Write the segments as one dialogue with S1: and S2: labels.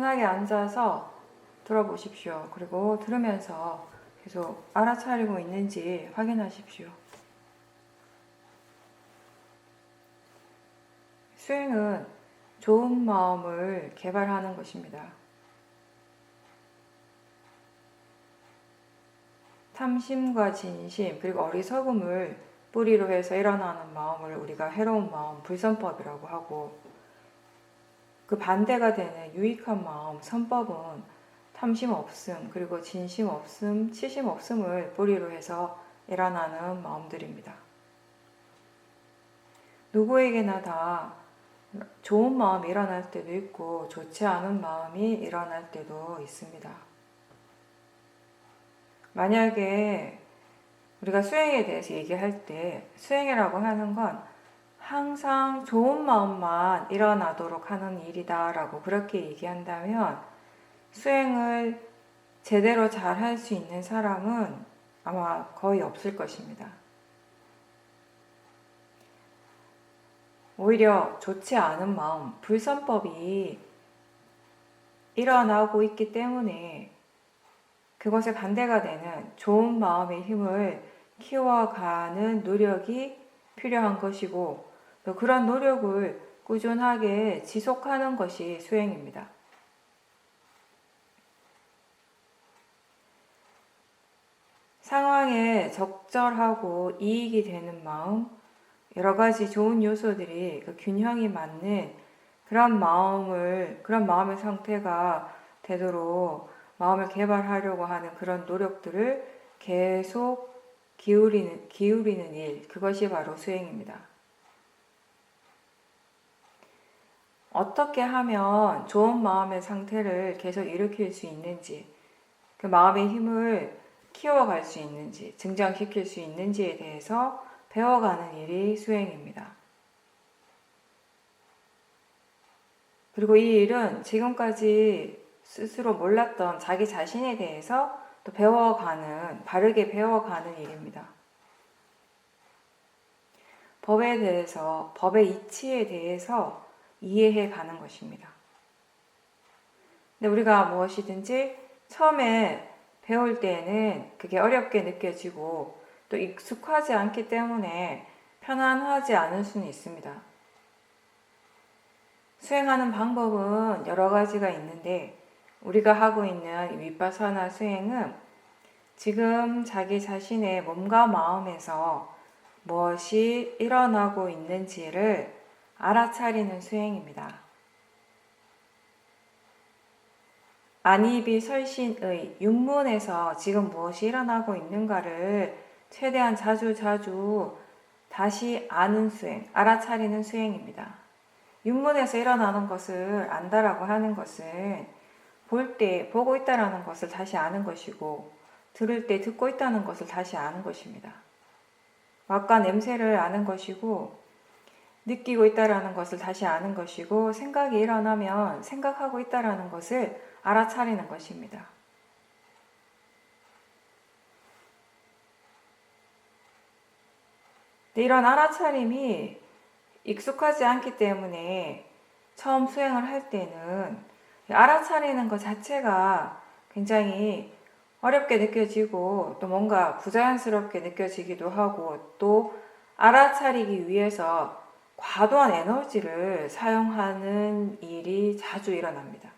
S1: 편하게 앉아서 들어보십시오. 그리고 들으면서 계속 알아차리고 있는지 확인하십시오. 수행은 좋은 마음을 개발하는 것입니다. 탐심과 진심 그리고 어리석음을 뿌리로 해서 일어나는 마음을 우리가 해로운 마음, 불선법이라고 하고, 그 반대가 되는 유익한 마음, 선법은 탐심 없음, 그리고 진심 없음, 치심 없음을 뿌리로 해서 일어나는 마음들입니다. 누구에게나 다 좋은 마음이 일어날 때도 있고 좋지 않은 마음이 일어날 때도 있습니다. 만약에 우리가 수행에 대해서 얘기할 때 수행이라고 하는 건 항상 좋은 마음만 일어나도록 하는 일이다 라고 그렇게 얘기한다면 수행을 제대로 잘 할 수 있는 사람은 아마 거의 없을 것입니다. 오히려 좋지 않은 마음, 불선법이 일어나고 있기 때문에 그것에 반대가 되는 좋은 마음의 힘을 키워가는 노력이 필요한 것이고, 또 그런 노력을 꾸준하게 지속하는 것이 수행입니다. 상황에 적절하고 이익이 되는 마음, 여러 가지 좋은 요소들이 그 균형이 맞는 그런 마음의 상태가 되도록 마음을 개발하려고 하는 그런 노력들을 계속 기울이는 일, 그것이 바로 수행입니다. 어떻게 하면 좋은 마음의 상태를 계속 일으킬 수 있는지, 그 마음의 힘을 키워갈 수 있는지, 증장시킬 수 있는지에 대해서 배워가는 일이 수행입니다. 그리고 이 일은 지금까지 스스로 몰랐던 자기 자신에 대해서 또 바르게 배워가는 일입니다. 법에 대해서, 법의 이치에 대해서 이해해 가는 것입니다. 근데 우리가 무엇이든지 처음에 배울 때는 그게 어렵게 느껴지고 또 익숙하지 않기 때문에 편안하지 않을 수는 있습니다. 수행하는 방법은 여러 가지가 있는데 우리가 하고 있는 윗바사나 수행은 지금 자기 자신의 몸과 마음에서 무엇이 일어나고 있는지를 알아차리는 수행입니다. 안이비설신의 육문에서 지금 무엇이 일어나고 있는가를 최대한 자주 다시 아는 수행, 알아차리는 수행입니다. 육문에서 일어나는 것을 안다라고 하는 것은 볼 때 보고 있다라는 것을 다시 아는 것이고, 들을 때 듣고 있다는 것을 다시 아는 것입니다. 맛과 냄새를 아는 것이고, 느끼고 있다라는 것을 다시 아는 것이고, 생각이 일어나면 생각하고 있다라는 것을 알아차리는 것입니다. 이런 알아차림이 익숙하지 않기 때문에 처음 수행을 할 때는 알아차리는 것 자체가 굉장히 어렵게 느껴지고 또 뭔가 부자연스럽게 느껴지기도 하고, 또 알아차리기 위해서 과도한 에너지를 사용하는 일이 자주 일어납니다.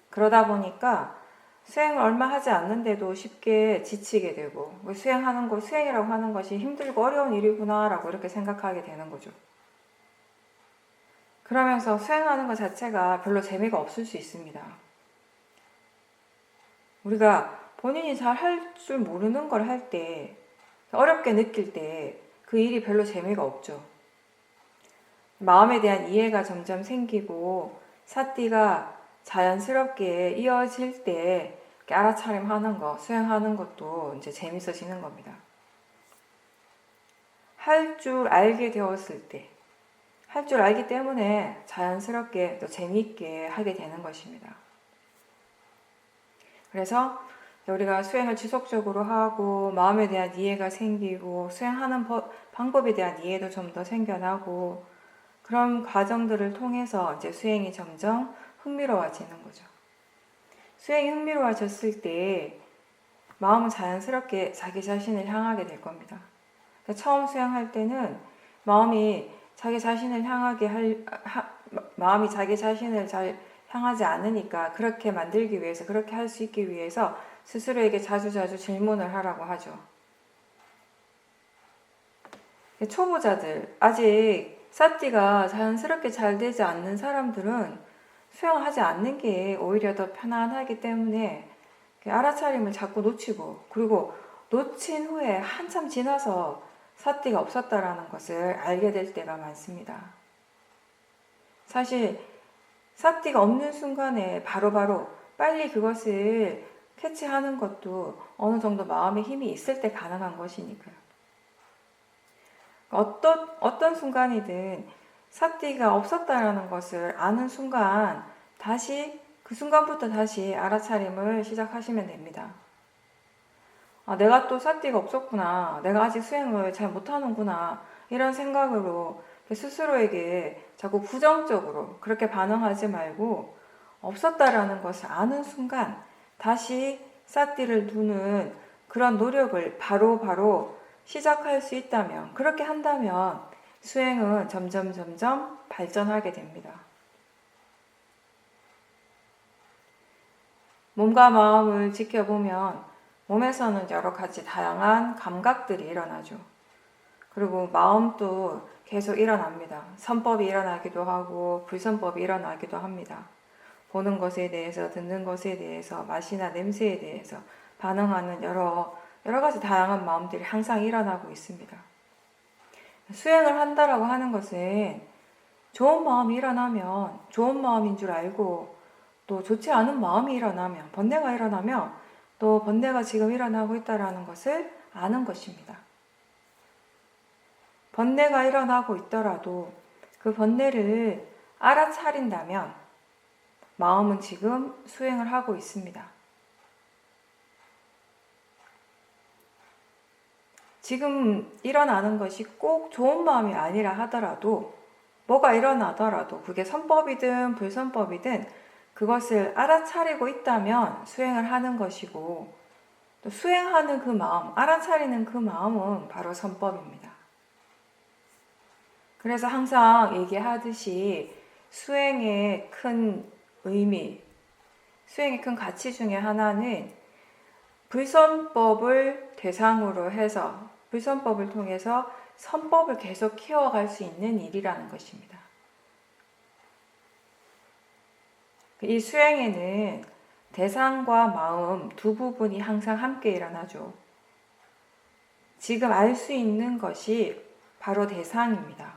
S1: 그러다 보니까 수행을 얼마 하지 않는데도 쉽게 지치게 되고, 수행이라고 하는 것이 힘들고 어려운 일이구나 라고 이렇게 생각하게 되는 거죠. 그러면서 수행하는 것 자체가 별로 재미가 없을 수 있습니다. 우리가 본인이 잘 할 줄 모르는 걸 할 때, 어렵게 느낄 때 그 일이 별로 재미가 없죠. 마음에 대한 이해가 점점 생기고 사띠가 자연스럽게 이어질 때 알아차림하는 거, 수행하는 것도 이제 재밌어지는 겁니다. 할 줄 알게 되었을 때, 할 줄 알기 때문에 자연스럽게 또 재미있게 하게 되는 것입니다. 그래서 우리가 수행을 지속적으로 하고 마음에 대한 이해가 생기고 수행하는 방법에 대한 이해도 좀 더 생겨나고, 그런 과정들을 통해서 이제 수행이 점점 흥미로워지는 거죠. 수행이 흥미로워졌을 때 마음은 자연스럽게 자기 자신을 향하게 될 겁니다. 그러니까 처음 수행할 때는 마음이 자기 자신을 마음이 자기 자신을 잘 향하지 않으니까 그렇게 만들기 위해서, 그렇게 할 수 있기 위해서 스스로에게 자주자주 질문을 하라고 하죠. 초보자들, 아직 사띠가 자연스럽게 잘 되지 않는 사람들은 수행하지 않는 게 오히려 더 편안하기 때문에 알아차림을 자꾸 놓치고, 그리고 놓친 후에 한참 지나서 사띠가 없었다라는 것을 알게 될 때가 많습니다. 사실 사띠가 없는 순간에 바로바로 빨리 그것을 캐치하는 것도 어느 정도 마음의 힘이 있을 때 가능한 것이니까요. 어떤 순간이든 사띠가 없었다라는 것을 아는 순간, 그 순간부터 다시 알아차림을 시작하시면 됩니다. 내가 또 사띠가 없었구나. 내가 아직 수행을 잘 못하는구나. 이런 생각으로 스스로에게 자꾸 부정적으로 그렇게 반응하지 말고, 없었다라는 것을 아는 순간 다시 사띠를 두는 그런 노력을 바로 시작할 수 있다면, 그렇게 한다면 수행은 점점 발전하게 됩니다. 몸과 마음을 지켜보면 몸에서는 여러 가지 다양한 감각들이 일어나죠. 그리고 마음도 계속 일어납니다. 선법이 일어나기도 하고 불선법이 일어나기도 합니다. 보는 것에 대해서, 듣는 것에 대해서, 맛이나 냄새에 대해서 반응하는 여러 가지 다양한 마음들이 항상 일어나고 있습니다. 수행을 한다라고 하는 것은 좋은 마음이 일어나면 좋은 마음인 줄 알고, 또 좋지 않은 마음이 일어나면, 번뇌가 일어나면 또 번뇌가 지금 일어나고 있다는 것을 아는 것입니다. 번뇌가 일어나고 있더라도 그 번뇌를 알아차린다면 마음은 지금 수행을 하고 있습니다. 지금 일어나는 것이 꼭 좋은 마음이 아니라 하더라도, 뭐가 일어나더라도 그게 선법이든 불선법이든 그것을 알아차리고 있다면 수행을 하는 것이고, 또 수행하는 그 마음, 알아차리는 그 마음은 바로 선법입니다. 그래서 항상 얘기하듯이 수행의 큰 의미, 수행의 큰 가치 중에 하나는 불선법을 대상으로 해서, 불선법을 통해서 선법을 계속 키워갈 수 있는 일이라는 것입니다. 이 수행에는 대상과 마음 두 부분이 항상 함께 일어나죠. 지금 알 수 있는 것이 바로 대상입니다.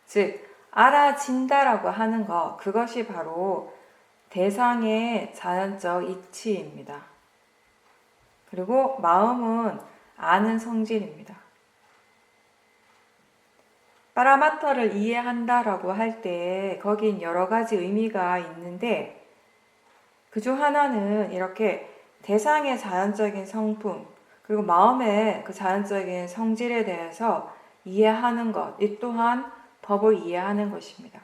S1: 즉, 알아진다라고 하는 것, 그것이 바로 대상의 자연적 이치입니다. 그리고 마음은 아는 성질입니다. 파라마타를 이해한다라고 할 때 거긴 여러 가지 의미가 있는데, 그중 하나는 이렇게 대상의 자연적인 성품, 그리고 마음의 그 자연적인 성질에 대해서 이해하는 것, 이 또한 법을 이해하는 것입니다.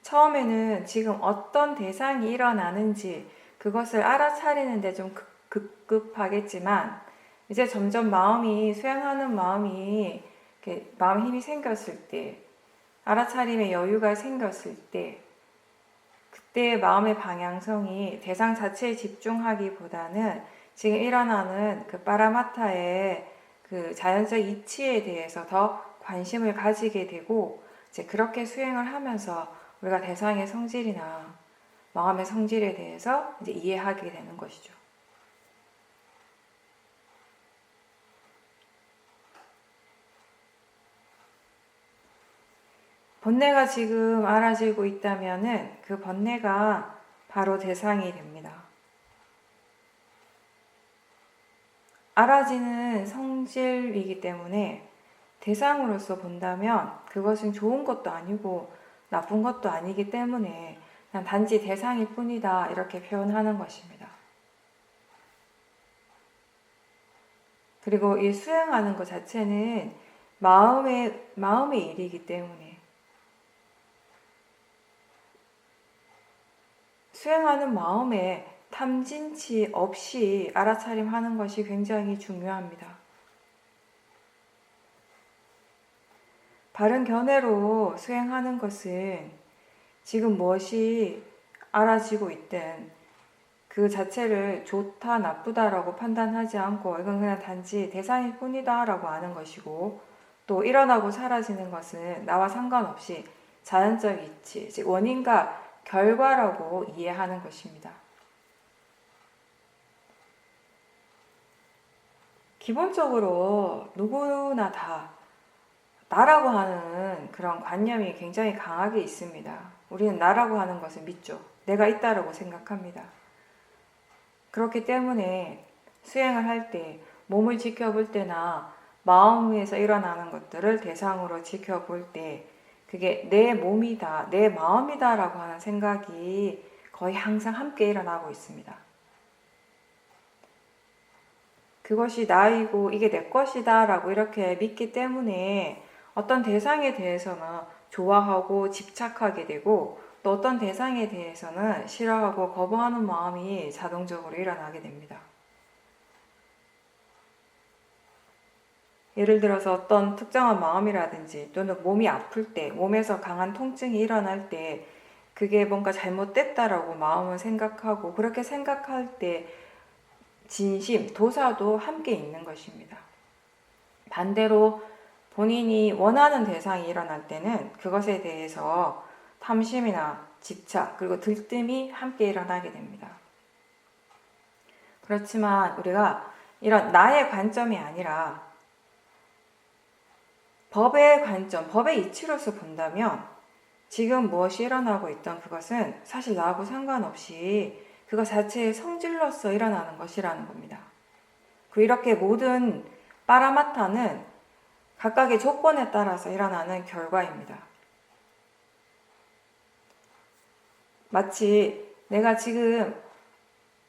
S1: 처음에는 지금 어떤 대상이 일어나는지 그것을 알아차리는데 좀 급급하겠지만, 이제 점점 마음이, 수행하는 마음이, 마음 힘이 생겼을 때, 알아차림의 여유가 생겼을 때, 그때 마음의 방향성이 대상 자체에 집중하기보다는 지금 일어나는 그 파라마타의 그 자연적 이치에 대해서 더 관심을 가지게 되고, 이제 그렇게 수행을 하면서 우리가 대상의 성질이나 마음의 성질에 대해서 이제 이해하게 되는 것이죠. 번뇌가 지금 알아지고 있다면은 그 번뇌가 바로 대상이 됩니다. 알아지는 성질이기 때문에 대상으로서 본다면 그것은 좋은 것도 아니고 나쁜 것도 아니기 때문에 그냥 단지 대상일 뿐이다, 이렇게 표현하는 것입니다. 그리고 이 수행하는 것 자체는 마음의 일이기 때문에 수행하는 마음에 탐진치 없이 알아차림하는 것이 굉장히 중요합니다. 바른 견해로 수행하는 것은 지금 무엇이 알아지고 있든 그 자체를 좋다 나쁘다라고 판단하지 않고 이건 그냥 단지 대상일 뿐이다 라고 아는 것이고, 또 일어나고 사라지는 것은 나와 상관없이 자연적 이치, 즉 원인과 결과라고 이해하는 것입니다. 기본적으로 누구나 다 나라고 하는 그런 관념이 굉장히 강하게 있습니다. 우리는 나라고 하는 것을 믿죠. 내가 있다라고 생각합니다. 그렇기 때문에 수행을 할 때 몸을 지켜볼 때나 마음에서 일어나는 것들을 대상으로 지켜볼 때 그게 내 몸이다, 내 마음이다 라고 하는 생각이 거의 항상 함께 일어나고 있습니다. 그것이 나이고 이게 내 것이다 라고 이렇게 믿기 때문에 어떤 대상에 대해서는 좋아하고 집착하게 되고, 또 어떤 대상에 대해서는 싫어하고 거부하는 마음이 자동적으로 일어나게 됩니다. 예를 들어서 어떤 특정한 마음이라든지 또는 몸이 아플 때, 몸에서 강한 통증이 일어날 때 그게 뭔가 잘못됐다라고 마음은 생각하고, 그렇게 생각할 때 진심, 도사도 함께 있는 것입니다. 반대로 본인이 원하는 대상이 일어날 때는 그것에 대해서 탐심이나 집착 그리고 들뜸이 함께 일어나게 됩니다. 그렇지만 우리가 이런 나의 관점이 아니라 법의 관점, 법의 이치로서 본다면 지금 무엇이 일어나고 있던 그것은 사실 나하고 상관없이 그것 자체의 성질로서 일어나는 것이라는 겁니다. 이렇게 모든 빠라마타는 각각의 조건에 따라서 일어나는 결과입니다. 마치 내가 지금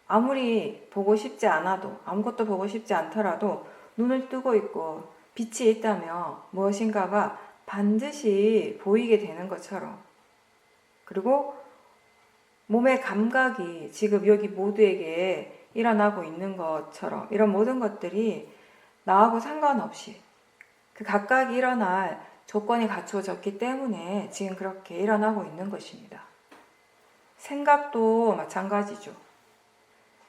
S1: 아무리 보고 싶지 않아도, 아무것도 보고 싶지 않더라도 눈을 뜨고 있고 빛이 있다면 무엇인가가 반드시 보이게 되는 것처럼, 그리고 몸의 감각이 지금 여기 모두에게 일어나고 있는 것처럼 이런 모든 것들이 나하고 상관없이 그 각각 일어날 조건이 갖추어졌기 때문에 지금 그렇게 일어나고 있는 것입니다. 생각도 마찬가지죠.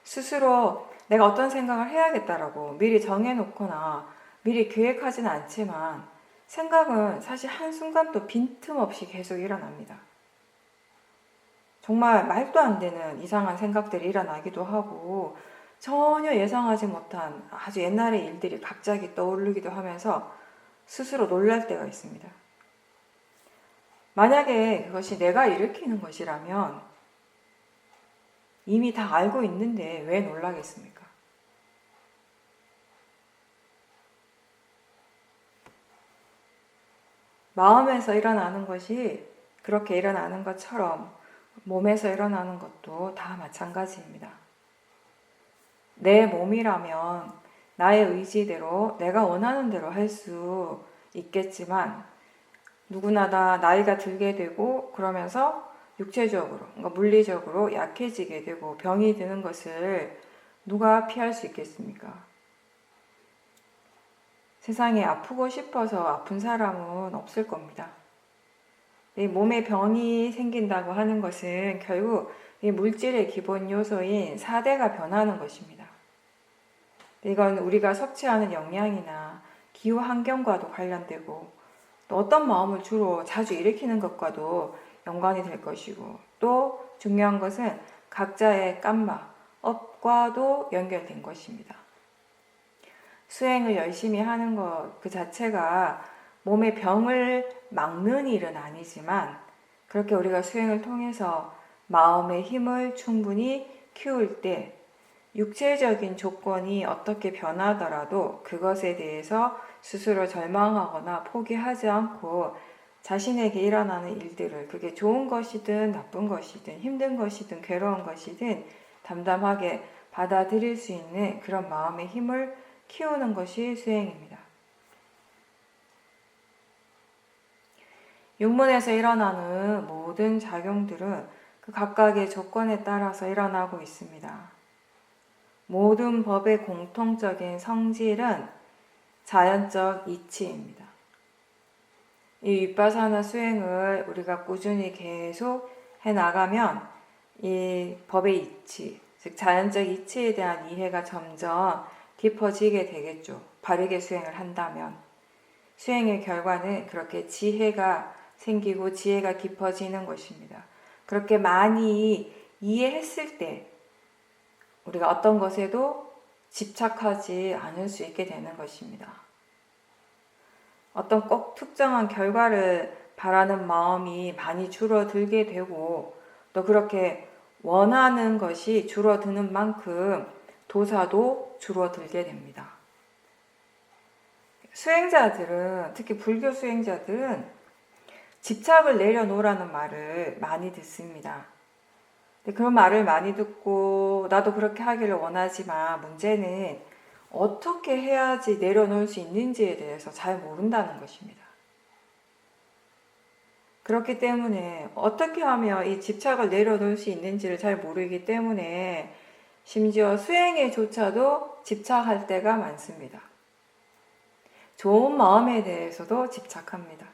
S1: 스스로 내가 어떤 생각을 해야겠다라고 미리 정해놓거나 미리 계획하지는 않지만 생각은 사실 한순간도 빈틈없이 계속 일어납니다. 정말 말도 안 되는 이상한 생각들이 일어나기도 하고 전혀 예상하지 못한 아주 옛날의 일들이 갑자기 떠오르기도 하면서 스스로 놀랄 때가 있습니다. 만약에 그것이 내가 일으키는 것이라면 이미 다 알고 있는데 왜 놀라겠습니까? 마음에서 일어나는 것이 그렇게 일어나는 것처럼 몸에서 일어나는 것도 다 마찬가지입니다. 내 몸이라면 나의 의지대로 내가 원하는 대로 할 수 있겠지만 누구나 다 나이가 들게 되고 그러면서 육체적으로, 그러니까 물리적으로 약해지게 되고 병이 드는 것을 누가 피할 수 있겠습니까? 세상에 아프고 싶어서 아픈 사람은 없을 겁니다. 이 몸에 병이 생긴다고 하는 것은 결국 이 물질의 기본 요소인 4대가 변하는 것입니다. 이건 우리가 섭취하는 영양이나 기후 환경과도 관련되고 또 어떤 마음을 주로 자주 일으키는 것과도 연관이 될 것이고, 또 중요한 것은 각자의 깜마, 업과도 연결된 것입니다. 수행을 열심히 하는 것 그 자체가 몸의 병을 막는 일은 아니지만 그렇게 우리가 수행을 통해서 마음의 힘을 충분히 키울 때 육체적인 조건이 어떻게 변하더라도 그것에 대해서 스스로 절망하거나 포기하지 않고 자신에게 일어나는 일들을, 그게 좋은 것이든 나쁜 것이든 힘든 것이든 괴로운 것이든 담담하게 받아들일 수 있는 그런 마음의 힘을 키우는 것이 수행입니다. 육문에서 일어나는 모든 작용들은 그 각각의 조건에 따라서 일어나고 있습니다. 모든 법의 공통적인 성질은 자연적 이치입니다. 이 윗바사나 수행을 우리가 꾸준히 계속 해나가면 이 법의 이치, 즉 자연적 이치에 대한 이해가 점점 깊어지게 되겠죠. 바르게 수행을 한다면. 수행의 결과는 그렇게 지혜가 생기고 지혜가 깊어지는 것입니다. 그렇게 많이 이해했을 때 우리가 어떤 것에도 집착하지 않을 수 있게 되는 것입니다. 어떤 꼭 특정한 결과를 바라는 마음이 많이 줄어들게 되고 또 그렇게 원하는 것이 줄어드는 만큼 도사도 줄어들게 됩니다. 수행자들은, 특히 불교 수행자들은 집착을 내려놓으라는 말을 많이 듣습니다. 그런 말을 많이 듣고 나도 그렇게 하기를 원하지만 문제는 어떻게 해야지 내려놓을 수 있는지에 대해서 잘 모른다는 것입니다. 그렇기 때문에 어떻게 하면 이 집착을 내려놓을 수 있는지를 잘 모르기 때문에 심지어 수행에조차도 집착할 때가 많습니다. 좋은 마음에 대해서도 집착합니다.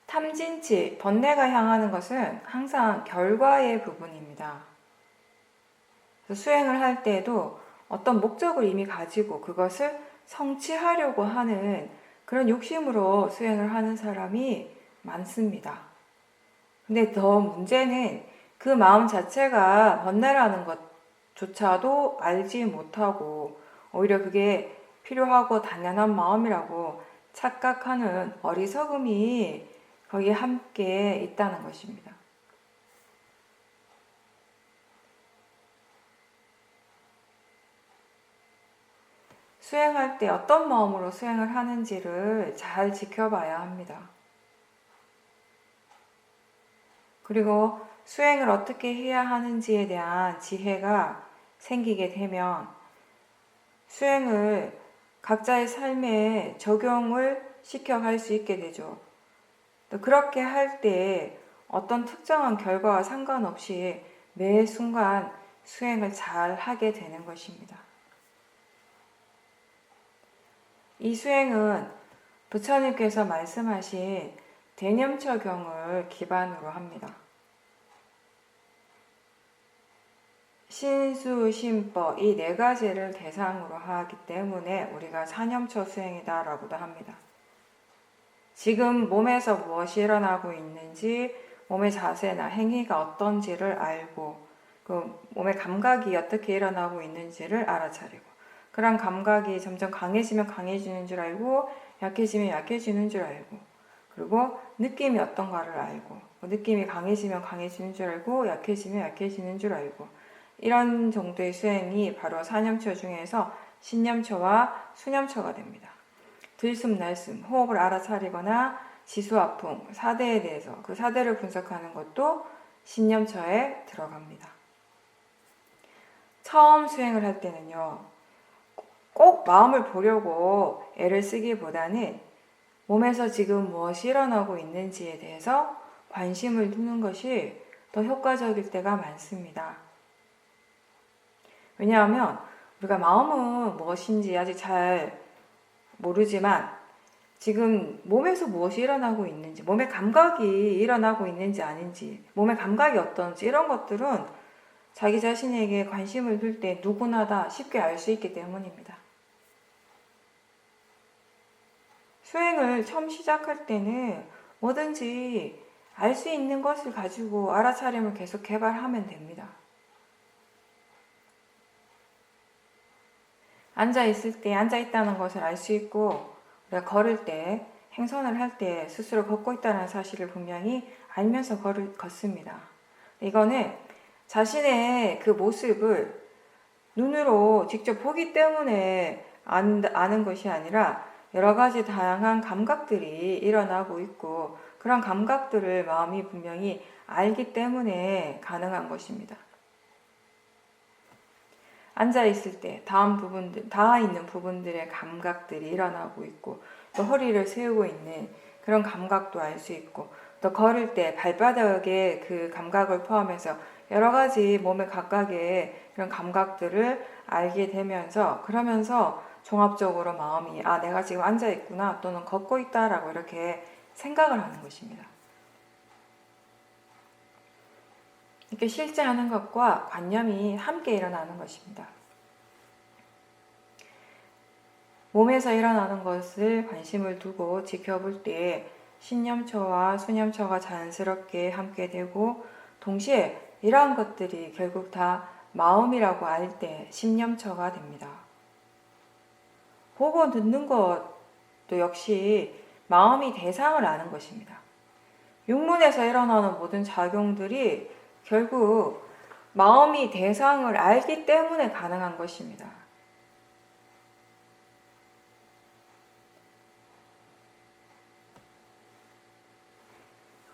S1: 탐진치, 번뇌가 향하는 것은 항상 결과의 부분입니다. 수행을 할 때에도 어떤 목적을 이미 가지고 그것을 성취하려고 하는 그런 욕심으로 수행을 하는 사람이 많습니다. 근데 더 문제는 그 마음 자체가 번뇌라는 것조차도 알지 못하고 오히려 그게 필요하고 당연한 마음이라고 착각하는 어리석음이 거기에 함께 있다는 것입니다. 수행할 때 어떤 마음으로 수행을 하는지를 잘 지켜봐야 합니다. 그리고 수행을 어떻게 해야 하는지에 대한 지혜가 생기게 되면 수행을 각자의 삶에 적용을 시켜갈 수 있게 되죠. 또 그렇게 할 때 어떤 특정한 결과와 상관없이 매 순간 수행을 잘 하게 되는 것입니다. 이 수행은 부처님께서 말씀하신 대념처경을 기반으로 합니다. 신수, 신법 이 네 가지를 대상으로 하기 때문에 우리가 사념처 수행이다 라고도 합니다. 지금 몸에서 무엇이 일어나고 있는지, 몸의 자세나 행위가 어떤지를 알고 그 몸의 감각이 어떻게 일어나고 있는지를 알아차리고 그런 감각이 점점 강해지면 강해지는 줄 알고 약해지면 약해지는 줄 알고 그리고 느낌이 어떤가를 알고 느낌이 강해지면 강해지는 줄 알고 약해지면 약해지는 줄 알고 이런 정도의 수행이 바로 사념처 중에서 신념처와 수념처가 됩니다. 들숨 날숨 호흡을 알아차리거나 지수아풍 사대에 대해서 그 사대를 분석하는 것도 신념처에 들어갑니다. 처음 수행을 할 때는요 꼭 마음을 보려고 애를 쓰기보다는 몸에서 지금 무엇이 일어나고 있는지에 대해서 관심을 두는 것이 더 효과적일 때가 많습니다. 왜냐하면 우리가 마음은 무엇인지 아직 잘 모르지만 지금 몸에서 무엇이 일어나고 있는지, 몸의 감각이 일어나고 있는지 아닌지, 몸의 감각이 어떤지 이런 것들은 자기 자신에게 관심을 둘 때 누구나 다 쉽게 알 수 있기 때문입니다. 수행을 처음 시작할 때는 뭐든지 알 수 있는 것을 가지고 알아차림을 계속 개발하면 됩니다. 앉아있을 때 앉아있다는 것을 알 수 있고 우리가 걸을 때 행선을 할 때 스스로 걷고 있다는 사실을 분명히 알면서 걷습니다. 이거는 자신의 그 모습을 눈으로 직접 보기 때문에 아는 것이 아니라 여러 가지 다양한 감각들이 일어나고 있고 그런 감각들을 마음이 분명히 알기 때문에 가능한 것입니다. 앉아 있을 때 닿아 있는 부분들의 감각들이 일어나고 있고, 또 허리를 세우고 있는 그런 감각도 알 수 있고, 또 걸을 때 발바닥의 그 감각을 포함해서 여러 가지 몸의 각각의 그런 감각들을 알게 되면서, 그러면서 종합적으로 마음이 내가 지금 앉아 있구나 또는 걷고 있다라고 이렇게 생각을 하는 것입니다. 이렇게 실제 하는 것과 관념이 함께 일어나는 것입니다. 몸에서 일어나는 것을 관심을 두고 지켜볼 때 신념처와 수념처가 자연스럽게 함께 되고, 동시에 이러한 것들이 결국 다 마음이라고 알 때 심념처가 됩니다. 보고 듣는 것도 역시 마음이 대상을 아는 것입니다. 육문에서 일어나는 모든 작용들이 결국 마음이 대상을 알기 때문에 가능한 것입니다.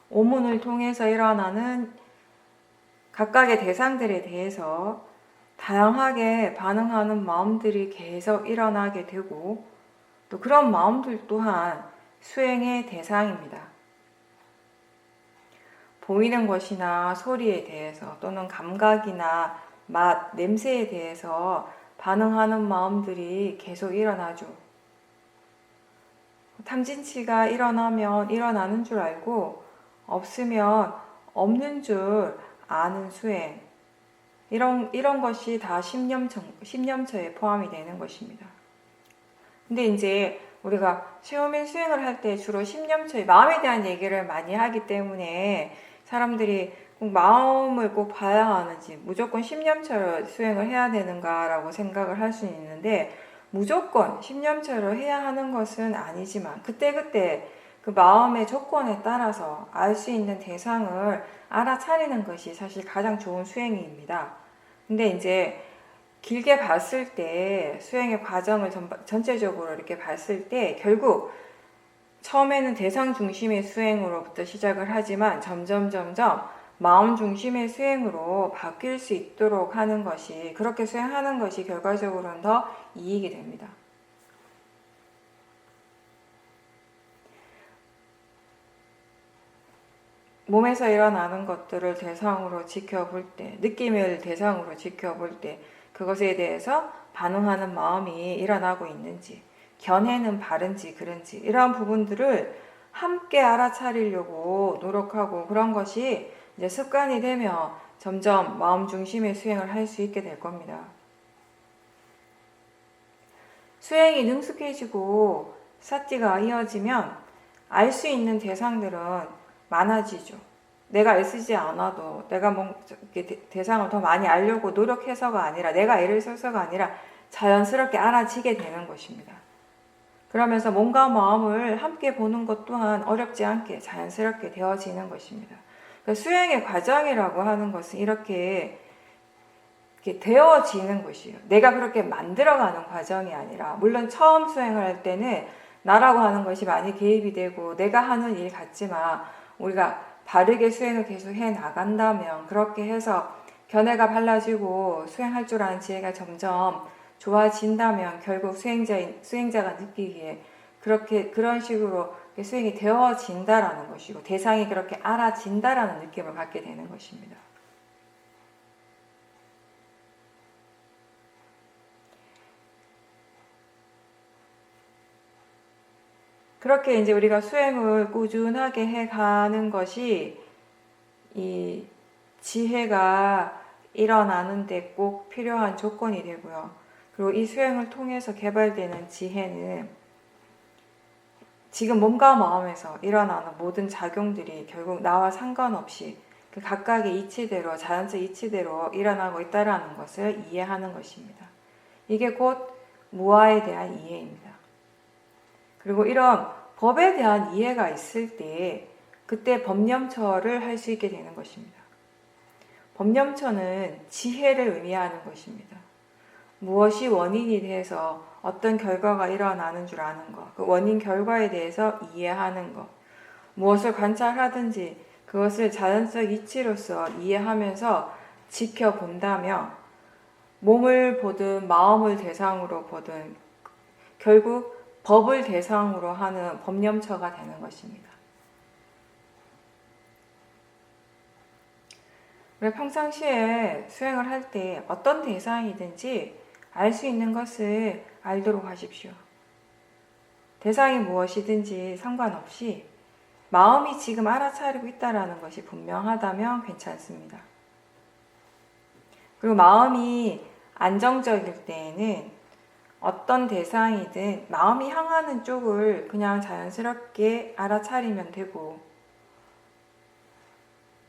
S1: 오문을 통해서 일어나는 각각의 대상들에 대해서 다양하게 반응하는 마음들이 계속 일어나게 되고, 또 그런 마음들 또한 수행의 대상입니다. 보이는 것이나 소리에 대해서 또는 감각이나 맛, 냄새에 대해서 반응하는 마음들이 계속 일어나죠. 탐진치가 일어나면 일어나는 줄 알고 없으면 없는 줄 아는 수행, 이런 것이 다 심념처에 포함이 되는 것입니다. 근데 이제 우리가 체험인 수행을 할 때 주로 심념처의 마음에 대한 얘기를 많이 하기 때문에 사람들이 꼭 마음을 꼭 봐야 하는지, 무조건 심념처로 수행을 해야 되는가라고 생각을 할 수는 있는데, 무조건 심념처로 해야 하는 것은 아니지만 그때그때 그 마음의 조건에 따라서 알 수 있는 대상을 알아차리는 것이 사실 가장 좋은 수행입니다. 근데 이제 길게 봤을 때, 수행의 과정을 전체적으로 이렇게 봤을 때 결국 처음에는 대상 중심의 수행으로부터 시작을 하지만 점점 마음 중심의 수행으로 바뀔 수 있도록 하는 것이, 그렇게 수행하는 것이 결과적으로는 더 이익이 됩니다. 몸에서 일어나는 것들을 대상으로 지켜볼 때, 느낌을 대상으로 지켜볼 때 그것에 대해서 반응하는 마음이 일어나고 있는지, 견해는 바른지 그른지, 이러한 부분들을 함께 알아차리려고 노력하고, 그런 것이 이제 습관이 되면 점점 마음 중심의 수행을 할 수 있게 될 겁니다. 수행이 능숙해지고 사티가 이어지면 알 수 있는 대상들은 많아지죠. 내가 애쓰지 않아도, 내가 대상을 더 많이 알려고 노력해서가 아니라, 내가 애를 써서가 아니라 자연스럽게 알아지게 되는 것입니다. 그러면서 몸과 마음을 함께 보는 것 또한 어렵지 않게 자연스럽게 되어지는 것입니다. 그러니까 수행의 과정이라고 하는 것은 이렇게 되어지는 것이에요. 내가 그렇게 만들어가는 과정이 아니라, 물론 처음 수행을 할 때는 나라고 하는 것이 많이 개입이 되고 내가 하는 일 같지만, 우리가 바르게 수행을 계속 해 나간다면, 그렇게 해서 견해가 발라지고 수행할 줄 아는 지혜가 점점 좋아진다면, 결국 수행자가 느끼기에 그런 식으로 수행이 되어진다라는 것이고, 대상이 그렇게 알아진다라는 느낌을 갖게 되는 것입니다. 그렇게 이제 우리가 수행을 꾸준하게 해가는 것이 이 지혜가 일어나는데 꼭 필요한 조건이 되고요. 그리고 이 수행을 통해서 개발되는 지혜는 지금 몸과 마음에서 일어나는 모든 작용들이 결국 나와 상관없이 그 각각의 이치대로, 자연적 이치대로 일어나고 있다는 것을 이해하는 것입니다. 이게 곧 무아에 대한 이해입니다. 그리고 이런 법에 대한 이해가 있을 때 그때 법념처를 할 수 있게 되는 것입니다. 법념처는 지혜를 의미하는 것입니다. 무엇이 원인이 돼서 어떤 결과가 일어나는 줄 아는 것, 그 원인 결과에 대해서 이해하는 것, 무엇을 관찰하든지 그것을 자연적 이치로서 이해하면서 지켜본다면, 몸을 보든 마음을 대상으로 보든 결국 법을 대상으로 하는 법념처가 되는 것입니다. 우리 평상시에 수행을 할 때 어떤 대상이든지 알 수 있는 것을 알도록 하십시오. 대상이 무엇이든지 상관없이 마음이 지금 알아차리고 있다는 것이 분명하다면 괜찮습니다. 그리고 마음이 안정적일 때에는 어떤 대상이든 마음이 향하는 쪽을 그냥 자연스럽게 알아차리면 되고,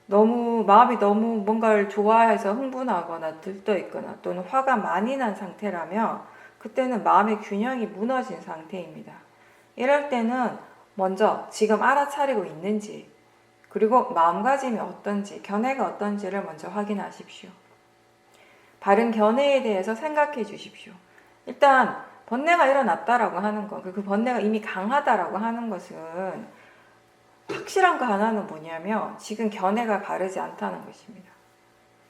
S1: 마음이 너무 뭔가를 좋아해서 흥분하거나 들떠있거나 또는 화가 많이 난 상태라면 그때는 마음의 균형이 무너진 상태입니다. 이럴 때는 먼저 지금 알아차리고 있는지, 그리고 마음가짐이 어떤지, 견해가 어떤지를 먼저 확인하십시오. 바른 견해에 대해서 생각해 주십시오. 일단 번뇌가 일어났다라고 하는 것, 그 번뇌가 이미 강하다라고 하는 것은 확실한 거 하나는 뭐냐면 지금 견해가 바르지 않다는 것입니다.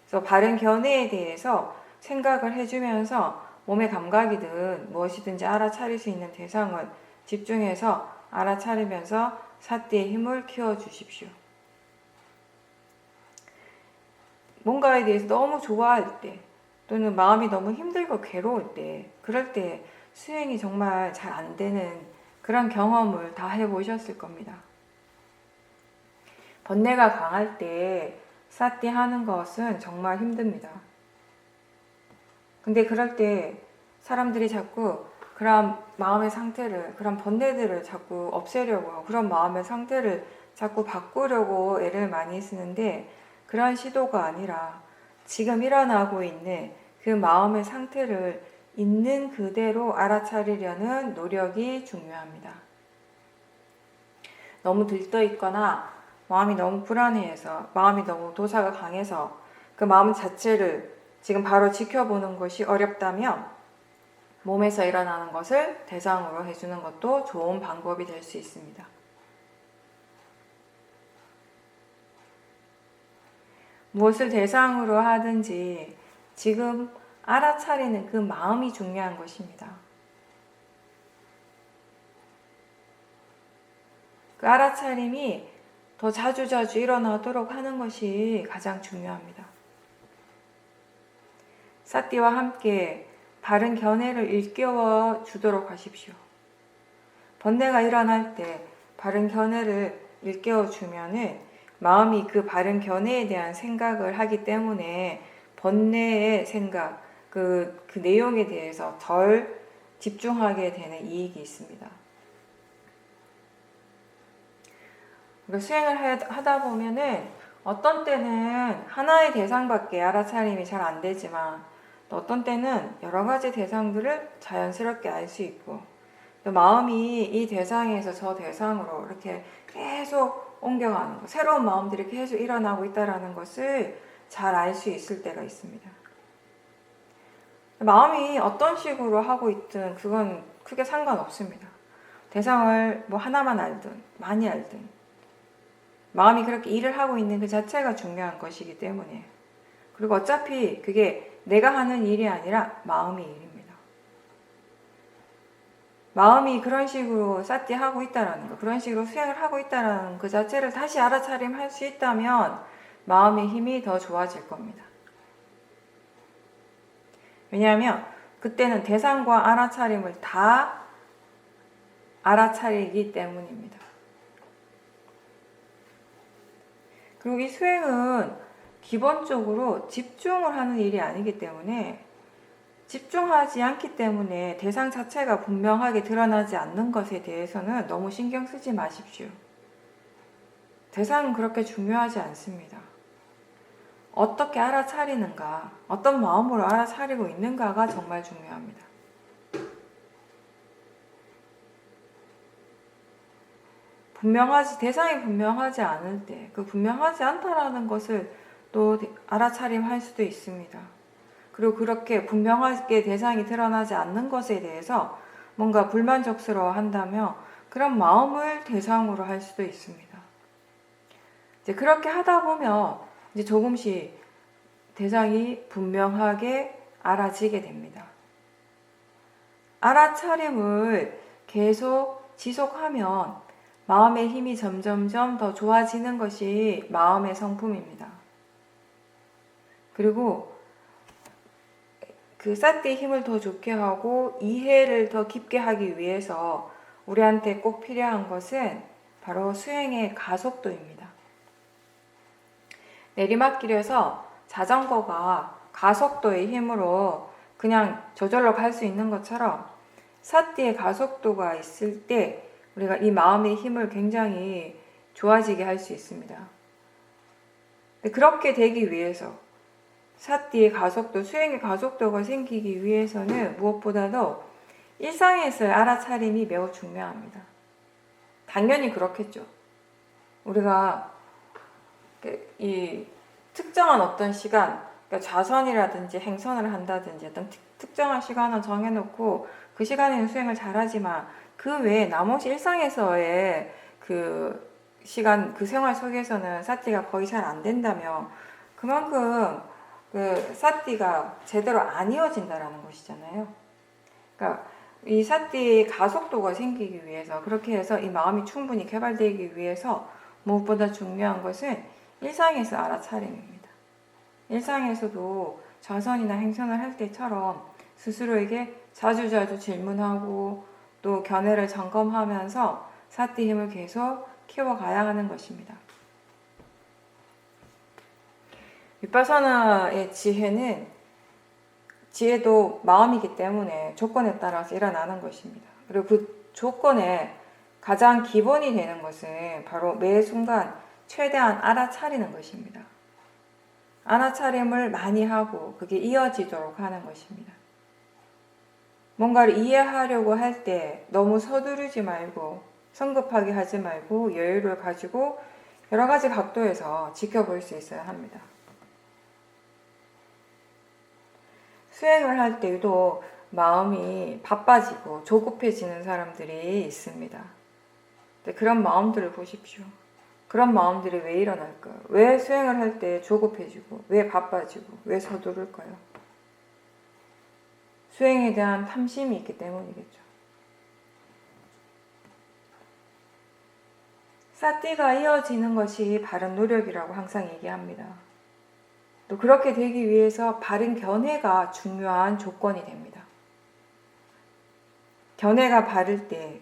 S1: 그래서 바른 견해에 대해서 생각을 해주면서 몸의 감각이든 무엇이든지 알아차릴 수 있는 대상을 집중해서 알아차리면서 사띠의 힘을 키워주십시오. 뭔가에 대해서 너무 좋아할 때 또는 마음이 너무 힘들고 괴로울 때, 그럴 때 수행이 정말 잘 안 되는 그런 경험을 다 해보셨을 겁니다. 번뇌가 강할 때 사띠 하는 것은 정말 힘듭니다. 근데 그럴 때 사람들이 자꾸 그런 마음의 상태를, 그런 번뇌들을 자꾸 없애려고 하고 그런 마음의 상태를 자꾸 바꾸려고 애를 많이 쓰는데, 그런 시도가 아니라 지금 일어나고 있는 그 마음의 상태를 있는 그대로 알아차리려는 노력이 중요합니다. 너무 들떠있거나 마음이 너무 불안해해서, 마음이 너무 도사가 강해서 그 마음 자체를 지금 바로 지켜보는 것이 어렵다면 몸에서 일어나는 것을 대상으로 해주는 것도 좋은 방법이 될 수 있습니다. 무엇을 대상으로 하든지 지금 알아차리는 그 마음이 중요한 것입니다. 그 알아차림이 더 자주자주 일어나도록 하는 것이 가장 중요합니다. 사띠와 함께 바른 견해를 일깨워 주도록 하십시오. 번뇌가 일어날 때 바른 견해를 일깨워 주면은 마음이 그 바른 견해에 대한 생각을 하기 때문에 번뇌의 생각, 그 내용에 대해서 덜 집중하게 되는 이익이 있습니다. 수행을 하다 보면은 어떤 때는 하나의 대상밖에 알아차림이 잘 안 되지만 또 어떤 때는 여러 가지 대상들을 자연스럽게 알 수 있고, 또 마음이 이 대상에서 저 대상으로 이렇게 계속 옮겨가는 것, 새로운 마음들이 계속 일어나고 있다는 것을 잘 알 수 있을 때가 있습니다. 마음이 어떤 식으로 하고 있든 그건 크게 상관없습니다. 대상을 뭐 하나만 알든 많이 알든 마음이 그렇게 일을 하고 있는 그 자체가 중요한 것이기 때문에, 그리고 어차피 그게 내가 하는 일이 아니라 마음의 일입니다. 마음이 그런 식으로 사띠하고 있다라는 거, 그런 식으로 수행을 하고 있다라는 그 자체를 다시 알아차림할 수 있다면 마음의 힘이 더 좋아질 겁니다. 왜냐하면 그때는 대상과 알아차림을 다 알아차리기 때문입니다. 그리고 이 수행은 기본적으로 집중을 하는 일이 아니기 때문에, 집중하지 않기 때문에 대상 자체가 분명하게 드러나지 않는 것에 대해서는 너무 신경 쓰지 마십시오. 대상은 그렇게 중요하지 않습니다. 어떻게 알아차리는가, 어떤 마음으로 알아차리고 있는가가 정말 중요합니다. 대상이 분명하지 않을 때, 그 분명하지 않다라는 것을 또 알아차림할 수도 있습니다. 그리고 그렇게 분명하게 대상이 드러나지 않는 것에 대해서 뭔가 불만족스러워 한다면 그런 마음을 대상으로 할 수도 있습니다. 이제 그렇게 하다 보면 이제 조금씩 대상이 분명하게 알아지게 됩니다. 알아차림을 계속 지속하면 마음의 힘이 점점점 더 좋아지는 것이 마음의 성품입니다. 그리고 그 사띠의 힘을 더 좋게 하고 이해를 더 깊게 하기 위해서 우리한테 꼭 필요한 것은 바로 수행의 가속도입니다. 내리막길에서 자전거가 가속도의 힘으로 그냥 저절로 갈 수 있는 것처럼 사띠의 가속도가 있을 때 우리가 이 마음의 힘을 굉장히 좋아지게 할 수 있습니다. 그렇게 되기 위해서 사띠의 가속도, 수행의 가속도가 생기기 위해서는 무엇보다도 일상에서의 알아차림이 매우 중요합니다. 당연히 그렇겠죠. 우리가 이 특정한 어떤 시간, 그러니까 좌선이라든지 행선을 한다든지 어떤 특정한 시간을 정해놓고 그 시간에는 수행을 잘하지만 그 외에 나머지 일상에서의 그 시간, 그 생활 속에서는 사띠가 거의 잘 안 된다면 그만큼 그 사띠가 제대로 안 이어진다라는 것이잖아요. 그러니까 이 사띠의 가속도가 생기기 위해서, 그렇게 해서 이 마음이 충분히 개발되기 위해서 무엇보다 중요한 것은 일상에서 알아차림입니다. 일상에서도 좌선이나 행선을 할 때처럼 스스로에게 자주자주 질문하고 또 견해를 점검하면서 사띠 힘을 계속 키워가야 하는 것입니다. 위파사나의 지혜도 마음이기 때문에 조건에 따라서 일어나는 것입니다. 그리고 그 조건의 가장 기본이 되는 것은 바로 매 순간 최대한 알아차리는 것입니다. 알아차림을 많이 하고 그게 이어지도록 하는 것입니다. 뭔가를 이해하려고 할 때 너무 서두르지 말고 성급하게 하지 말고 여유를 가지고 여러 가지 각도에서 지켜볼 수 있어야 합니다. 수행을 할 때도 마음이 바빠지고 조급해지는 사람들이 있습니다. 그런 마음들을 보십시오. 그런 마음들이 왜 일어날까요? 왜 수행을 할 때 조급해지고 왜 바빠지고 왜 서두를까요? 수행에 대한 탐심이 있기 때문이겠죠. 사띠가 이어지는 것이 바른 노력이라고 항상 얘기합니다. 또 그렇게 되기 위해서 바른 견해가 중요한 조건이 됩니다. 견해가 바를 때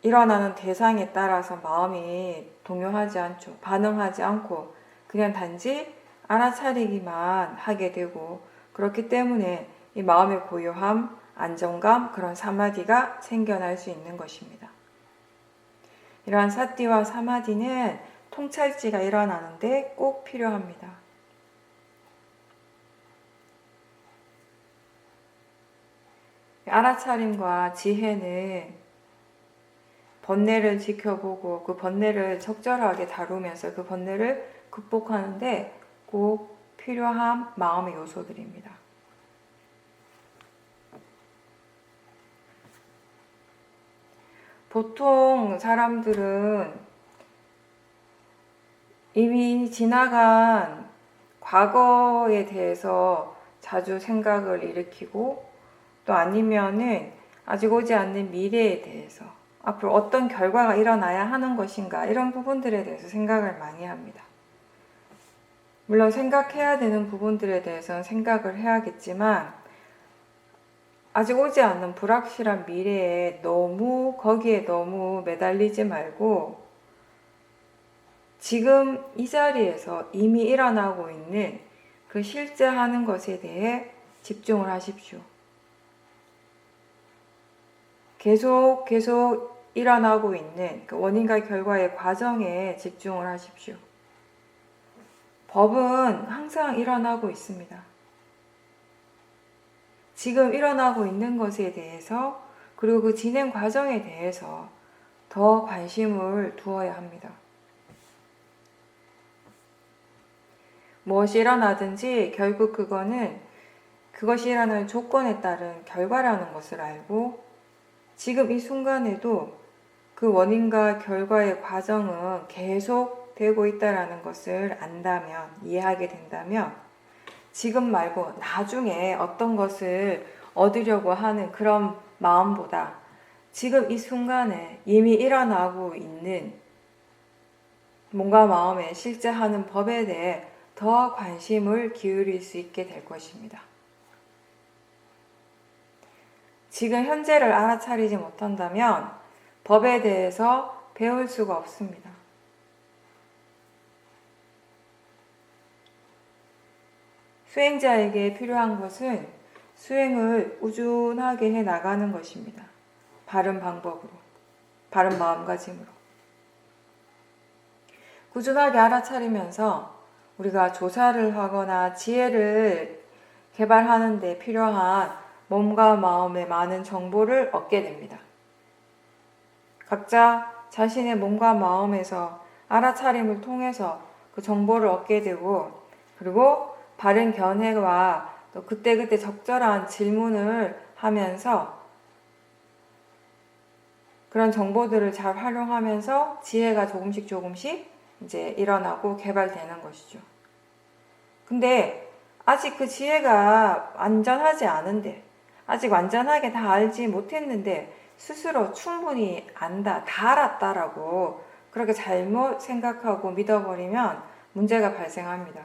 S1: 일어나는 대상에 따라서 마음이 동요하지 않죠. 반응하지 않고 그냥 단지 알아차리기만 하게 되고, 그렇기 때문에 이 마음의 고요함, 안정감, 그런 사마디가 생겨날 수 있는 것입니다. 이러한 사띠와 사마디는 통찰지가 일어나는데 꼭 필요합니다. 알아차림과 지혜는 번뇌를 지켜보고 그 번뇌를 적절하게 다루면서 그 번뇌를 극복하는데 꼭 필요한 마음의 요소들입니다. 보통 사람들은 이미 지나간 과거에 대해서 자주 생각을 일으키고, 또 아니면은 아직 오지 않는 미래에 대해서 앞으로 어떤 결과가 일어나야 하는 것인가, 이런 부분들에 대해서 생각을 많이 합니다. 물론 생각해야 되는 부분들에 대해서는 생각을 해야겠지만 아직 오지 않는 불확실한 미래에 거기에 너무 매달리지 말고 지금 이 자리에서 이미 일어나고 있는 그 실제 하는 것에 대해 집중을 하십시오. 계속 일어나고 있는 그 원인과 결과의 과정에 집중을 하십시오. 법은 항상 일어나고 있습니다. 지금 일어나고 있는 것에 대해서, 그리고 그 진행 과정에 대해서 더 관심을 두어야 합니다. 무엇이 일어나든지 결국 그것이 일어나는 조건에 따른 결과라는 것을 알고, 지금 이 순간에도 그 원인과 결과의 과정은 계속 되고 있다는 것을 안다면, 이해하게 된다면 지금 말고 나중에 어떤 것을 얻으려고 하는 그런 마음보다 지금 이 순간에 이미 일어나고 있는 몸과 마음에 실제 하는 법에 대해 더 관심을 기울일 수 있게 될 것입니다. 지금 현재를 알아차리지 못한다면 법에 대해서 배울 수가 없습니다. 수행자에게 필요한 것은 수행을 꾸준하게 해 나가는 것입니다. 바른 방법으로, 바른 마음가짐으로. 꾸준하게 알아차리면서 우리가 조사를 하거나 지혜를 개발하는 데 필요한 몸과 마음의 많은 정보를 얻게 됩니다. 각자 자신의 몸과 마음에서 알아차림을 통해서 그 정보를 얻게 되고, 그리고 바른 견해와 또 그때그때 적절한 질문을 하면서 그런 정보들을 잘 활용하면서 지혜가 조금씩 이제 일어나고 개발되는 것이죠. 근데 아직 그 지혜가 완전하지 않은데, 아직 완전하게 다 알지 못했는데 스스로 충분히 안다, 다 알았다라고 그렇게 잘못 생각하고 믿어버리면 문제가 발생합니다.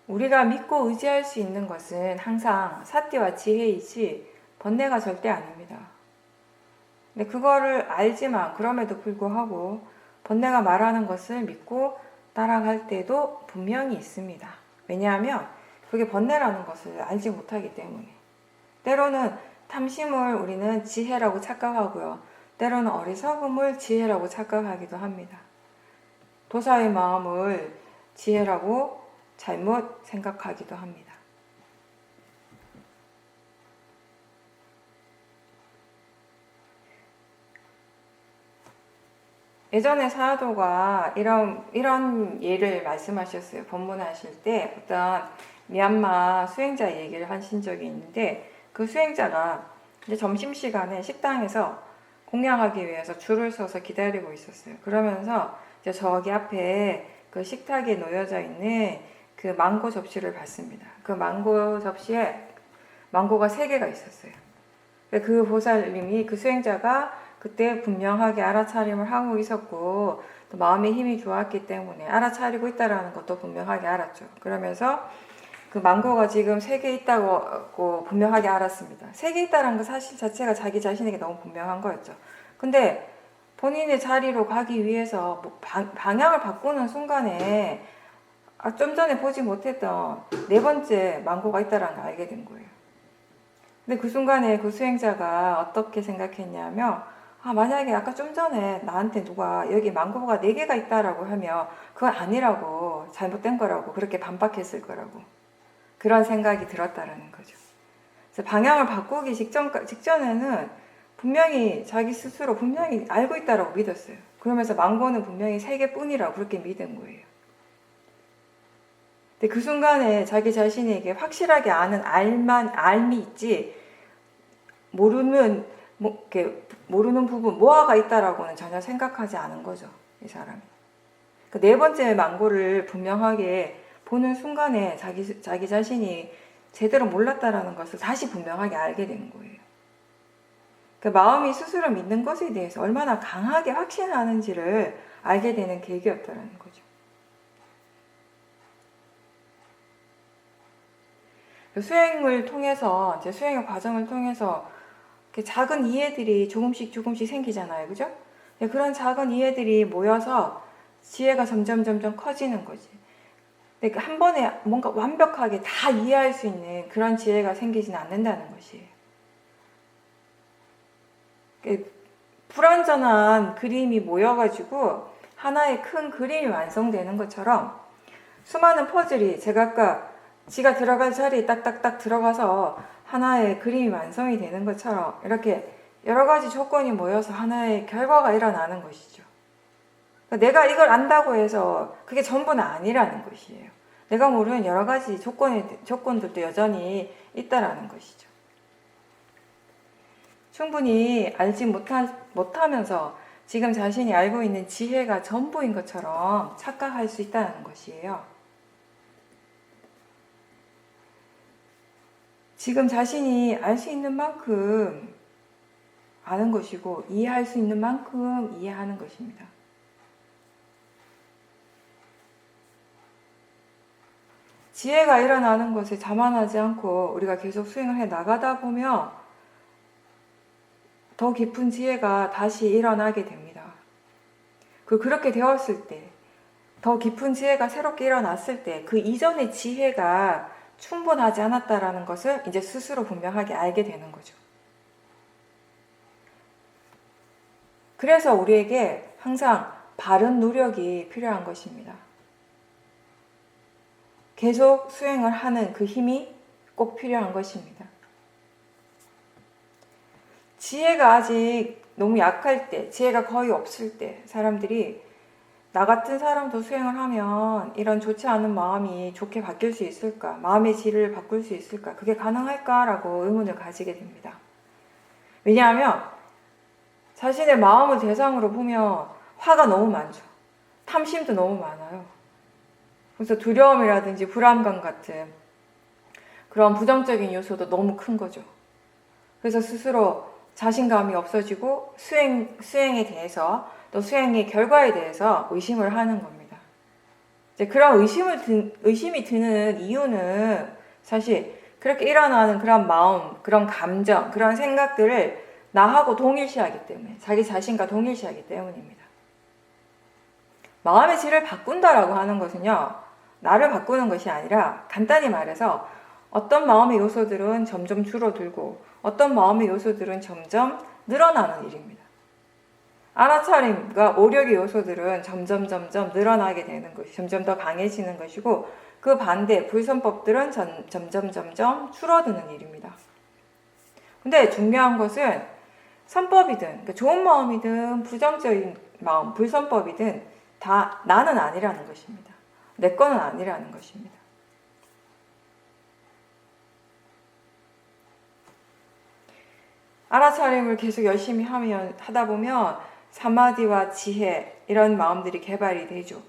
S1: 우리가 믿고 의지할 수 있는 것은 항상 사티와 지혜이지 번뇌가 절대 아닙니다. 근데 그거를 알지만 그럼에도 불구하고 번뇌가 말하는 것을 믿고 따라갈 때도 분명히 있습니다. 왜냐하면 그게 번뇌라는 것을 알지 못하기 때문에. 때로는 탐심을 우리는 지혜라고 착각하고요. 때로는 어리석음을 지혜라고 착각하기도 합니다. 도사의 마음을 지혜라고 잘못 생각하기도 합니다. 예전에 사도가 이런 예를 말씀하셨어요. 법문하실 때 어떤 미얀마 수행자 얘기를 하신 적이 있는데, 그 수행자가 이제 점심시간에 식당에서 공양하기 위해서 줄을 서서 기다리고 있었어요. 그러면서 이제 저기 앞에 그 식탁에 놓여져 있는 그 망고 접시를 봤습니다. 그 망고 접시에 망고가 3개가 있었어요. 그 보살님이, 그 수행자가 그때 분명하게 알아차림을 하고 있었고 또 마음의 힘이 좋았기 때문에 알아차리고 있다는 것도 분명하게 알았죠. 그러면서 그 망고가 지금 3개 있다고 분명하게 알았습니다. 3개 있다는 그 사실 자체가 자기 자신에게 너무 분명한 거였죠. 근데 본인의 자리로 가기 위해서 방향을 바꾸는 순간에 좀 전에 보지 못했던 4번째 망고가 있다는 걸 알게 된 거예요. 근데 그 순간에 그 수행자가 어떻게 생각했냐면, 만약에 아까 좀 전에 나한테 누가 여기 망고가 4개가 있다라고 하면 그건 아니라고, 잘못된 거라고 그렇게 반박했을 거라고, 그런 생각이 들었다라는 거죠. 그래서 방향을 바꾸기 직전에는 분명히 자기 스스로 분명히 알고 있다라고 믿었어요. 그러면서 망고는 분명히 3개뿐이라고 그렇게 믿은 거예요. 근데 그 순간에 자기 자신에게 확실하게 아는 알미 있지, 모르는 부분, 모아가 있다라고는 전혀 생각하지 않은 거죠, 이 사람이. 그 4번째 망고를 분명하게 보는 순간에 자기 자신이 제대로 몰랐다라는 것을 다시 분명하게 알게 되는 거예요. 그 마음이 스스로 믿는 것에 대해서 얼마나 강하게 확신하는지를 알게 되는 계기였다라는 거죠. 수행을 통해서, 이제 수행의 과정을 통해서 작은 이해들이 조금씩 생기잖아요. 그죠? 그런 작은 이해들이 모여서 지혜가 점점 커지는 거지. 근데 한 번에 뭔가 완벽하게 다 이해할 수 있는 그런 지혜가 생기지는 않는다는 것이에요. 불완전한 그림이 모여가지고 하나의 큰 그림이 완성되는 것처럼 수많은 퍼즐이, 제가 아까 지가 들어갈 자리에 딱딱딱 들어가서 하나의 그림이 완성이 되는 것처럼 이렇게 여러 가지 조건이 모여서 하나의 결과가 일어나는 것이죠. 내가 이걸 안다고 해서 그게 전부는 아니라는 것이에요. 내가 모르는 여러 가지 조건들도 여전히 있다라는 것이죠. 충분히 알지 못하면서 지금 자신이 알고 있는 지혜가 전부인 것처럼 착각할 수 있다는 것이에요. 지금 자신이 알 수 있는 만큼 아는 것이고 이해할 수 있는 만큼 이해하는 것입니다. 지혜가 일어나는 것에 자만하지 않고 우리가 계속 수행을 해 나가다 보면 더 깊은 지혜가 다시 일어나게 됩니다. 그렇게 되었을 때, 더 깊은 지혜가 새롭게 일어났을 때 그 이전의 지혜가 충분하지 않았다라는 것을 이제 스스로 분명하게 알게 되는 거죠. 그래서 우리에게 항상 바른 노력이 필요한 것입니다. 계속 수행을 하는 그 힘이 꼭 필요한 것입니다. 지혜가 아직 너무 약할 때, 지혜가 거의 없을 때 사람들이 나 같은 사람도 수행을 하면 이런 좋지 않은 마음이 좋게 바뀔 수 있을까? 마음의 질을 바꿀 수 있을까? 그게 가능할까라고 의문을 가지게 됩니다. 왜냐하면 자신의 마음을 대상으로 보면 화가 너무 많죠. 탐심도 너무 많아요. 그래서 두려움이라든지 불안감 같은 그런 부정적인 요소도 너무 큰 거죠. 그래서 스스로 자신감이 없어지고 수행에 대해서 또 수행의 결과에 대해서 의심을 하는 겁니다. 이제 그런 의심이 드는 이유는 사실 그렇게 일어나는 그런 마음, 그런 감정, 그런 생각들을 나하고 동일시하기 때문에, 자기 자신과 동일시하기 때문입니다. 마음의 질을 바꾼다라고 하는 것은요, 나를 바꾸는 것이 아니라 간단히 말해서 어떤 마음의 요소들은 점점 줄어들고 어떤 마음의 요소들은 점점 늘어나는 일입니다. 알아차림과 오력의 요소들은 점점 늘어나게 되는 것이 점점 더 강해지는 것이고 그 반대 불선법들은 점점 줄어드는 일입니다. 근데 중요한 것은 선법이든 그러니까 좋은 마음이든 부정적인 마음, 불선법이든 다 나는 아니라는 것입니다. 내 거는 아니라는 것입니다. 알아차림을 계속 열심히 하다 보면 사마디와 지혜 이런 마음들이 개발이 되죠.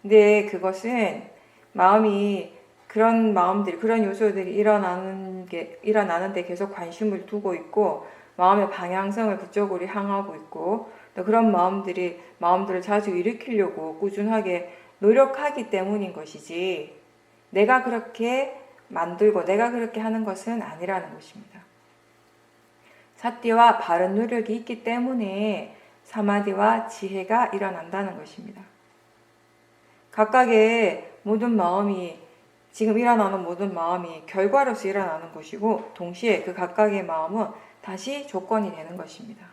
S1: 근데 그것은 마음이 그런 마음들이 그런 요소들이 일어나는데 계속 관심을 두고 있고 마음의 방향성을 그쪽으로 향하고 있고 또 그런 마음들을 자주 일으키려고 꾸준하게 노력하기 때문인 것이지 내가 그렇게 만들고 내가 그렇게 하는 것은 아니라는 것입니다. 사띠와 바른 노력이 있기 때문에 사마디와 지혜가 일어난다는 것입니다. 각각의 모든 마음이 지금 일어나는 모든 마음이 결과로서 일어나는 것이고 동시에 그 각각의 마음은 다시 조건이 되는 것입니다.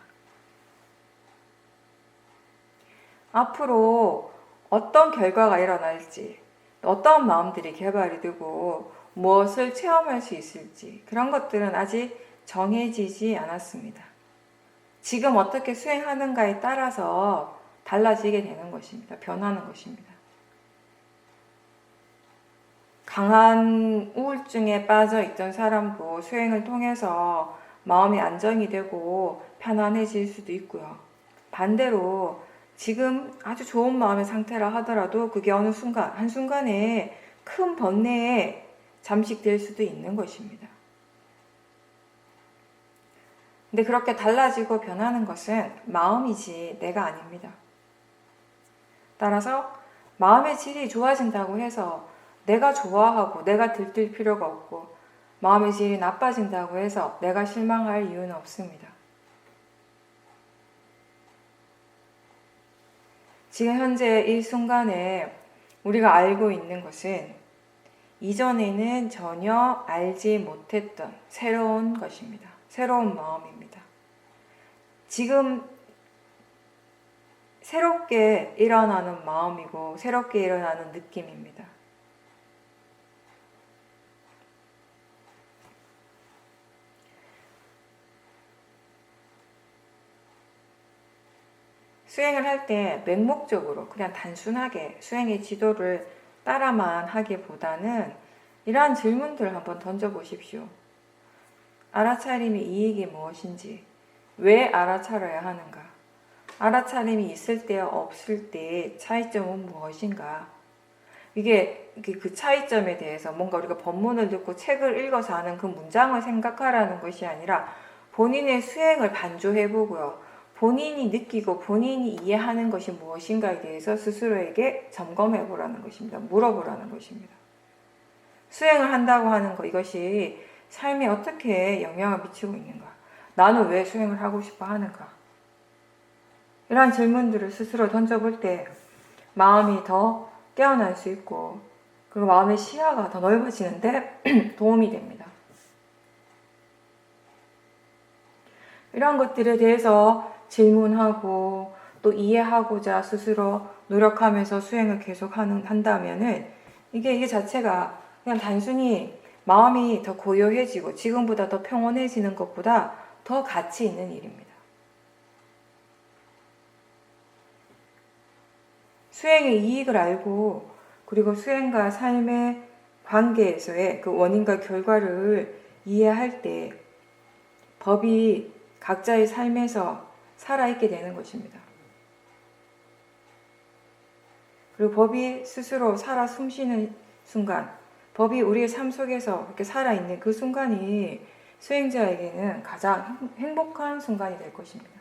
S1: 앞으로 어떤 결과가 일어날지 어떤 마음들이 개발이 되고 무엇을 체험할 수 있을지 그런 것들은 아직 정해지지 않았습니다. 지금 어떻게 수행하는가에 따라서 달라지게 되는 것입니다. 변하는 것입니다. 강한 우울증에 빠져 있던 사람도 수행을 통해서 마음이 안정이 되고 편안해질 수도 있고요. 반대로 지금 아주 좋은 마음의 상태라 하더라도 그게 어느 순간, 한순간에 큰 번뇌에 잠식될 수도 있는 것입니다. 근데 그렇게 달라지고 변하는 것은 마음이지 내가 아닙니다. 따라서 마음의 질이 좋아진다고 해서 내가 좋아하고 내가 들뜰 필요가 없고 마음의 질이 나빠진다고 해서 내가 실망할 이유는 없습니다. 지금 현재 이 순간에 우리가 알고 있는 것은 이전에는 전혀 알지 못했던 새로운 것입니다. 새로운 마음입니다. 지금 새롭게 일어나는 마음이고 새롭게 일어나는 느낌입니다. 수행을 할 때 맹목적으로 그냥 단순하게 수행의 지도를 따라만 하기보다는 이러한 질문들을 한번 던져보십시오. 알아차림의 이익이 무엇인지, 왜 알아차려야 하는가, 알아차림이 있을 때와 없을 때의 차이점은 무엇인가, 이게 그 차이점에 대해서 뭔가 우리가 본문을 듣고 책을 읽어서 아는 그 문장을 생각하라는 것이 아니라 본인의 수행을 반조해보고요. 본인이 느끼고 본인이 이해하는 것이 무엇인가에 대해서 스스로에게 점검해보라는 것입니다. 물어보라는 것입니다. 수행을 한다고 하는 것, 이것이 삶에 어떻게 영향을 미치고 있는가? 나는 왜 수행을 하고 싶어 하는가? 이러한 질문들을 스스로 던져볼 때 마음이 더 깨어날 수 있고, 그리고 마음의 시야가 더 넓어지는데 도움이 됩니다. 이런 것들에 대해서 질문하고 또 이해하고자 스스로 노력하면서 수행을 계속 한다면은 이게 자체가 그냥 단순히 마음이 더 고요해지고 지금보다 더 평온해지는 것보다 더 가치 있는 일입니다. 수행의 이익을 알고 그리고 수행과 삶의 관계에서의 그 원인과 결과를 이해할 때 법이 각자의 삶에서 살아있게 되는 것입니다. 그리고 법이 스스로 살아 숨쉬는 순간, 법이 우리의 삶 속에서 이렇게 살아있는 그 순간이 수행자에게는 가장 행복한 순간이 될 것입니다.